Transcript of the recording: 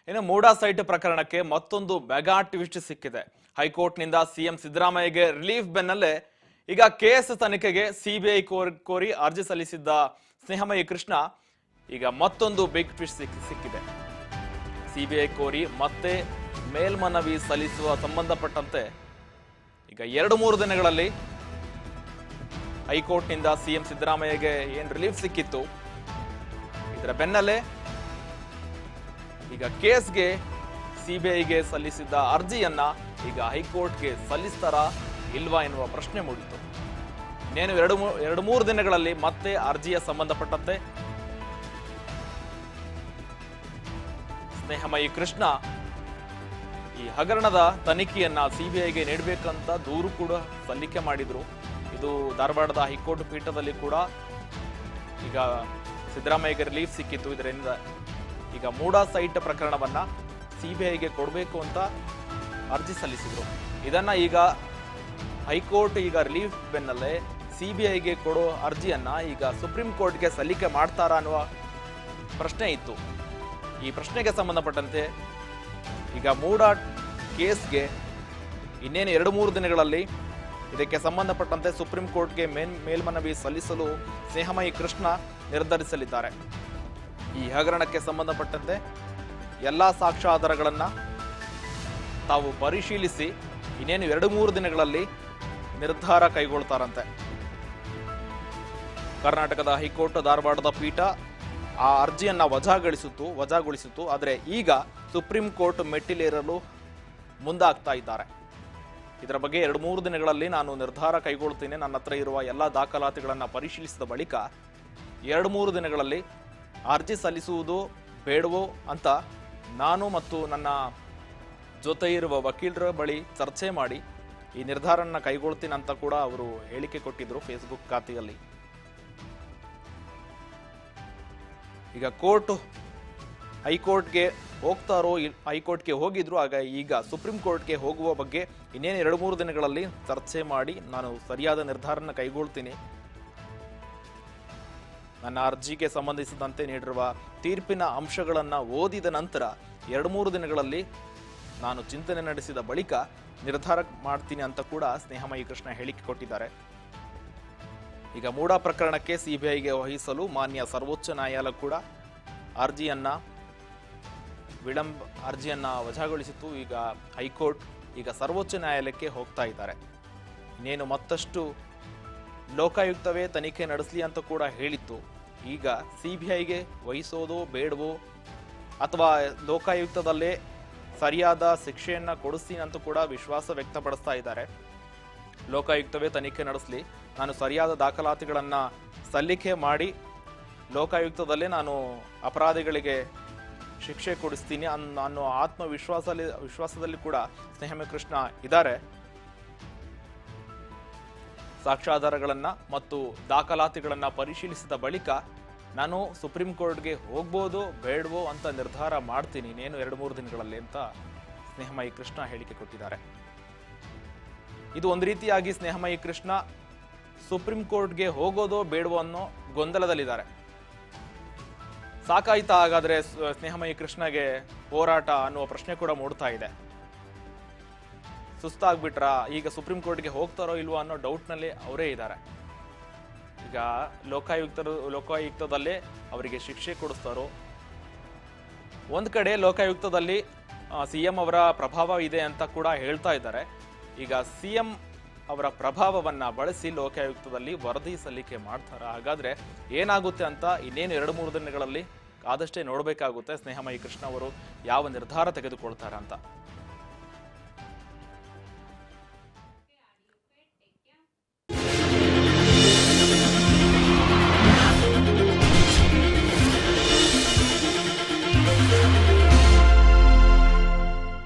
ಇನ್ನು ಮೂಡಾ ಸೈಟ್ ಪ್ರಕರಣಕ್ಕೆ ಮತ್ತೊಂದು ಮೆಗಾ ಟ್ವಿಸ್ಟ್ ಸಿಕ್ಕಿದೆ. ಹೈಕೋರ್ಟ್ನಿಂದ ಸಿಎಂ ಸಿದ್ದರಾಮಯ್ಯಗೆ ರಿಲೀಫ್ ಬೆನ್ನಲ್ಲೇ ಈಗ ಕೇಸ್ ತನಿಖೆಗೆ ಸಿಬಿಐ ಕೋರಿ ಅರ್ಜಿ ಸಲ್ಲಿಸಿದ್ದ ಸ್ನೇಹಮಯಿ ಕೃಷ್ಣ ಈಗ ಮತ್ತೊಂದು ಬಿಗ್ ಟ್ವಿಸ್ಟ್ ಸಿಕ್ಕಿದೆ. ಸಿಬಿಐ ಕೋರಿ ಮತ್ತೆ ಮೇಲ್ಮನವಿ ಸಲ್ಲಿಸುವ ಸಂಬಂಧಪಟ್ಟಂತೆ ಈಗ 2-3 ದಿನಗಳಲ್ಲಿ ಹೈಕೋರ್ಟ್ನಿಂದ ಸಿಎಂ ಸಿದ್ದರಾಮಯ್ಯಗೆ ಏನ್ ರಿಲೀಫ್ ಸಿಕ್ಕಿತ್ತು, ಇದರ ಬೆನ್ನಲ್ಲೇ ಈಗ ಕೇಸ್ಗೆ ಸಿಬಿಐಗೆ ಸಲ್ಲಿಸಿದ್ದ ಅರ್ಜಿಯನ್ನ ಈಗ ಹೈಕೋರ್ಟ್ಗೆ ಸಲ್ಲಿಸ್ತಾರಾ ಇಲ್ವಾ ಎನ್ನುವ ಪ್ರಶ್ನೆ ಮೂಡಿತು. ಇನ್ನೇನು 2-3 ದಿನಗಳಲ್ಲಿ ಮತ್ತೆ ಅರ್ಜಿಯ ಸಂಬಂಧಪಟ್ಟಂತೆ ಸ್ನೇಹಮಯಿ ಕೃಷ್ಣ ಈ ಹಗರಣದ ತನಿಖೆಯನ್ನ ಸಿಬಿಐಗೆ ನೀಡಬೇಕಂತ ದೂರು ಕೂಡ ಸಲ್ಲಿಕೆ ಮಾಡಿದ್ರು. ಇದು ಧಾರವಾಡದ ಹೈಕೋರ್ಟ್ ಪೀಠದಲ್ಲಿ ಕೂಡ ಈಗ ಸಿದ್ದರಾಮಯ್ಯಗೆ ರಿಲೀಫ್ ಸಿಕ್ಕಿತ್ತು. ಇದರಿಂದ ಈಗ ಮೂಡಾ ಸೈಟ್ ಪ್ರಕರಣವನ್ನ ಸಿಬಿಐಗೆ ಕೊಡಬೇಕು ಅಂತ ಅರ್ಜಿ ಸಲ್ಲಿಸಿದ್ರು. ಇದನ್ನ ಈಗ ಹೈಕೋರ್ಟ್ ಈಗ ರಿಲೀಫ್ ಬೆನ್ನಲ್ಲೇ ಸಿಬಿಐಗೆ ಕೊಡೋ ಅರ್ಜಿಯನ್ನ ಈಗ ಸುಪ್ರೀಂ ಕೋರ್ಟ್ಗೆ ಸಲ್ಲಿಕೆ ಮಾಡ್ತಾರಾ ಅನ್ನುವ ಪ್ರಶ್ನೆ ಇತ್ತು. ಈ ಪ್ರಶ್ನೆಗೆ ಸಂಬಂಧಪಟ್ಟಂತೆ ಈಗ ಮೂಡಾ ಕೇಸ್ಗೆ ಇನ್ನೇನು 2-3 ದಿನಗಳಲ್ಲಿ ಇದಕ್ಕೆ ಸಂಬಂಧಪಟ್ಟಂತೆ ಸುಪ್ರೀಂ ಕೋರ್ಟ್ಗೆ ಮೇಲ್ಮನವಿ ಸಲ್ಲಿಸಲು ಸ್ನೇಹಮಯಿ ಕೃಷ್ಣ ನಿರ್ಧರಿಸಲಿದ್ದಾರೆ. ಈ ಹಗರಣಕ್ಕೆ ಸಂಬಂಧಪಟ್ಟಂತೆ ಎಲ್ಲ ಸಾಕ್ಷ್ಯಾಧಾರಗಳನ್ನ ತಾವು ಪರಿಶೀಲಿಸಿ ಇನ್ನೇನು 2-3 ದಿನಗಳಲ್ಲಿ ನಿರ್ಧಾರ ಕೈಗೊಳ್ತಾರಂತೆ. ಕರ್ನಾಟಕದ ಹೈಕೋರ್ಟ್ ಧಾರವಾಡದ ಪೀಠ ಆ ಅರ್ಜಿಯನ್ನ ವಜಾಗೊಳಿಸಿತು. ಆದರೆ ಈಗ ಸುಪ್ರೀಂ ಕೋರ್ಟ್ ಮೆಟ್ಟಿಲೇರಲು ಮುಂದಾಗ್ತಾ ಇದ್ದಾರೆ. ಇದರ ಬಗ್ಗೆ 2-3 ದಿನಗಳಲ್ಲಿ ನಾನು ನಿರ್ಧಾರ ಕೈಗೊಳ್ತೀನಿ, ನನ್ನ ಹತ್ರ ಇರುವ ಎಲ್ಲ ದಾಖಲಾತಿಗಳನ್ನು ಪರಿಶೀಲಿಸಿದ ಬಳಿಕ 2-3 ದಿನಗಳಲ್ಲಿ ಅರ್ಜಿ ಸಲ್ಲಿಸುವುದು ಬೇಡವೋ ಅಂತ ನಾನು ಮತ್ತು ನನ್ನ ಜೊತೆ ಇರುವ ವಕೀಲರ ಬಳಿ ಚರ್ಚೆ ಮಾಡಿ ಈ ನಿರ್ಧಾರನ ಕೈಗೊಳ್ತೀನಿ ಅಂತ ಕೂಡ ಅವರು ಹೇಳಿಕೆ ಕೊಟ್ಟಿದ್ರು ಫೇಸ್ಬುಕ್ ಖಾತೆಯಲ್ಲಿ. ಈಗ ಹೈಕೋರ್ಟ್ಗೆ ಹೋಗ್ತಾರೋ, ಹೈಕೋರ್ಟ್ಗೆ ಹೋಗಿದ್ರು, ಆಗ ಈಗ ಸುಪ್ರೀಂ ಕೋರ್ಟ್ಗೆ ಹೋಗುವ ಬಗ್ಗೆ ಇನ್ನೇನು 2-3 ದಿನಗಳಲ್ಲಿ ಚರ್ಚೆ ಮಾಡಿ ನಾನು ಸರಿಯಾದ ನಿರ್ಧಾರನ ಕೈಗೊಳ್ತೀನಿ. ನನ್ನ ಅರ್ಜಿಗೆ ಸಂಬಂಧಿಸಿದಂತೆ ನೀಡಿರುವ ತೀರ್ಪಿನ ಅಂಶಗಳನ್ನು ಓದಿದ ನಂತರ 2-3 ದಿನಗಳಲ್ಲಿ ನಾನು ಚಿಂತನೆ ನಡೆಸಿದ ಬಳಿಕ ನಿರ್ಧಾರ ಮಾಡ್ತೀನಿ ಅಂತ ಕೂಡ ಸ್ನೇಹಮಯಿ ಕೃಷ್ಣ ಹೇಳಿಕೆ ಕೊಟ್ಟಿದ್ದಾರೆ. ಈಗ ಮೂಡಾ ಪ್ರಕರಣಕ್ಕೆ ಸಿಬಿಐಗೆ ವಹಿಸಲು ಮಾನ್ಯ ಸರ್ವೋಚ್ಚ ನ್ಯಾಯಾಲಯ ಕೂಡ ಅರ್ಜಿಯನ್ನ ವಜಾಗೊಳಿಸಿತ್ತು. ಈಗ ಹೈಕೋರ್ಟ್ ಈಗ ಸರ್ವೋಚ್ಚ ನ್ಯಾಯಾಲಯಕ್ಕೆ ಹೋಗ್ತಾ ಇದ್ದಾರೆ. ಇನ್ನೇನು ಮತ್ತಷ್ಟು ಲೋಕಾಯುಕ್ತವೇ ತನಿಖೆ ನಡೆಸಲಿ ಅಂತ ಕೂಡ ಹೇಳಿತ್ತು. ಈಗ ಸಿಬಿಐಗೆ ವಹಿಸೋದು ಬೇಡವೋ ಅಥವಾ ಲೋಕಾಯುಕ್ತದಲ್ಲೇ ಸರಿಯಾದ ಶಿಕ್ಷೆಯನ್ನ ಕೊಡಿಸ್ತೀನಿ ಅಂತ ಕೂಡ ವಿಶ್ವಾಸ ವ್ಯಕ್ತಪಡಿಸ್ತಾ ಇದ್ದಾರೆ. ಲೋಕಾಯುಕ್ತವೇ ತನಿಖೆ ನಡೆಸಲಿ, ನಾನು ಸರಿಯಾದ ದಾಖಲಾತಿಗಳನ್ನ ಸಲ್ಲಿಕೆ ಮಾಡಿ ಲೋಕಾಯುಕ್ತದಲ್ಲೇ ನಾನು ಅಪರಾಧಿಗಳಿಗೆ ಶಿಕ್ಷೆ ಕೊಡಿಸ್ತೀನಿ ಅನ್ನೋ ವಿಶ್ವಾಸದಲ್ಲಿ ಕೂಡ ಸ್ನೇಹಮಯಿ ಕೃಷ್ಣ ಇದ್ದಾರೆ. ಸಾಕ್ಷ್ಯಾಧಾರಗಳನ್ನ ಮತ್ತು ದಾಖಲಾತಿಗಳನ್ನ ಪರಿಶೀಲಿಸಿದ ಬಳಿಕ ನಾನು ಸುಪ್ರೀಂ ಕೋರ್ಟ್ಗೆ ಹೋಗ್ಬೋದು ಬೇಡವೋ ಅಂತ ನಿರ್ಧಾರ ಮಾಡ್ತೀನಿ ಇನ್ನೇನು 2-3 ದಿನಗಳಲ್ಲಿ ಅಂತ ಸ್ನೇಹಮಯಿ ಕೃಷ್ಣ ಹೇಳಿಕೆ ಕೊಟ್ಟಿದ್ದಾರೆ. ಇದು ಒಂದು ರೀತಿಯಾಗಿ ಸ್ನೇಹಮಯಿ ಕೃಷ್ಣ ಸುಪ್ರೀಂ ಕೋರ್ಟ್ಗೆ ಹೋಗೋದೋ ಬೇಡವೋ ಅನ್ನೋ ಗೊಂದಲದಲ್ಲಿದ್ದಾರೆ. ಸಾಕಾಯ್ತಾ ಹಾಗಾದ್ರೆ ಸ್ನೇಹಮಯಿ ಕೃಷ್ಣಗೆ ಹೋರಾಟ ಅನ್ನುವ ಪ್ರಶ್ನೆ ಕೂಡ ಮೂಡ್ತಾ ಇದೆ. ಸುಸ್ತಾಗ್ಬಿಟ್ರಾ, ಈಗ ಸುಪ್ರೀಂ ಕೋರ್ಟ್ಗೆ ಹೋಗ್ತಾರೋ ಇಲ್ವೋ ಅನ್ನೋ ಡೌಟ್ನಲ್ಲಿ ಅವರೇ ಇದ್ದಾರೆ. ಈಗ ಲೋಕಾಯುಕ್ತದಲ್ಲೇ ಅವರಿಗೆ ಶಿಕ್ಷೆ ಕೊಡಿಸ್ತಾರೋ, ಒಂದ್ ಕಡೆ ಲೋಕಾಯುಕ್ತದಲ್ಲಿ ಸಿಎಂ ಅವರ ಪ್ರಭಾವ ಇದೆ ಅಂತ ಕೂಡ ಹೇಳ್ತಾ ಇದ್ದಾರೆ. ಈಗ ಸಿಎಂ ಅವರ ಪ್ರಭಾವವನ್ನ ಬಳಸಿ ಲೋಕಾಯುಕ್ತದಲ್ಲಿ ವರದಿ ಸಲ್ಲಿಕೆ ಮಾಡ್ತಾರ. ಹಾಗಾದ್ರೆ ಏನಾಗುತ್ತೆ ಅಂತ ಇನ್ನೇನು 2-3 ದಿನಗಳಲ್ಲಿ ಆದಷ್ಟೇ ನೋಡಬೇಕಾಗುತ್ತೆ ಸ್ನೇಹಮಯಿ ಕೃಷ್ಣ ಅವರು ಯಾವ ನಿರ್ಧಾರ ತೆಗೆದುಕೊಳ್ತಾರ ಅಂತ.